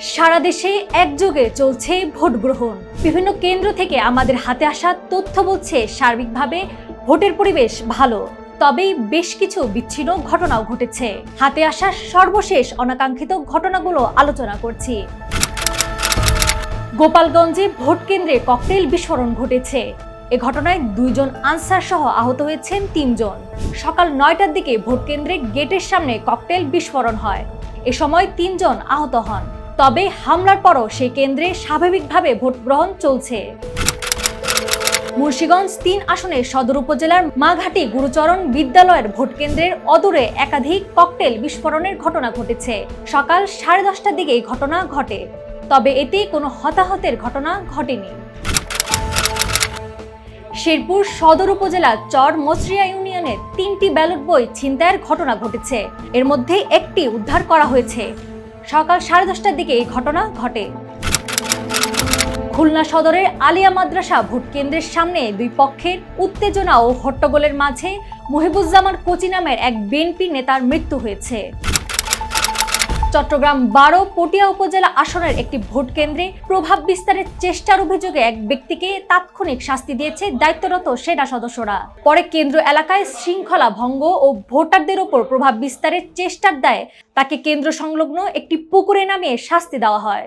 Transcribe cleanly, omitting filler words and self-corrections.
সারা দেশে একযোগে চলছে ভোট গ্রহণ। বিভিন্ন কেন্দ্র থেকে আমাদের হাতে আসা তথ্য বলছে সার্বিকভাবে ভোটের পরিবেশ ভালো, তবে বেশ কিছু বিচ্ছিন্ন ঘটনাও ঘটেছে। হাতে আসা সর্বশেষ অনাকাঙ্ক্ষিত ঘটনাগুলো আলোচনা করছি। গোপালগঞ্জে ভোট কেন্দ্রে ককটেল বিস্ফোরণ ঘটেছে। এ ঘটনায় 2 জন আনসার সহ আহত হয়েছেন 3 জন। সকাল 9টার দিকে ভোট কেন্দ্রে গেটের সামনে ককটেল বিস্ফোরণ হয়। এ সময় 3 জন আহত হন। তবে হামলার পরও সেই কেন্দ্রে স্বাভাবিকভাবে ভোট গ্রহণ চলছে। মুন্সিগঞ্জ 3 আসনের সদর উপজেলার মাঘাটি গুরুচরণ বিদ্যালয়ের ভোট কেন্দ্রের অদূরে একাধিক ককটেল বিস্ফোরণের ঘটনা ঘটেছে। সকাল 10:30টার দিকে এই ঘটনা ঘটে, তবে এতে কোনো হতাহতের ঘটনা ঘটেনি। শেরপুর সদর উপজেলার চর মচরিয়া ইউনিয়নের 3টি ব্যালট বই ছিনতাইয়ের ঘটনা ঘটেছে। এর মধ্যে একটি উদ্ধার করা হয়েছে। সকাল 10:30টার দিকে এই ঘটনা ঘটে। খুলনা সদরের আলিয়া মাদ্রাসা ভোট কেন্দ্রের সামনে 2 পক্ষের উত্তেজনা ও হট্টগোলের মাঝে মুহিবুজ্জামান কোচি নামের এক বিএনপি নেতার মৃত্যু হয়েছে। চট্টগ্রাম 12 পটিয়া উপজেলা আসনের একটি ভোট কেন্দ্রে প্রভাব বিস্তারের চেষ্টার অভিযোগে এক ব্যক্তিকে তাৎক্ষণিক শাস্তি দিয়েছে দায়িত্বরত সেনা সদস্যরা। পরে কেন্দ্র এলাকায় শৃঙ্খলা ভঙ্গ ও ভোটারদের ওপর প্রভাব বিস্তারের চেষ্টার দায়ে তাকে কেন্দ্র সংলগ্ন একটি পুকুরে নামিয়ে শাস্তি দেওয়া হয়।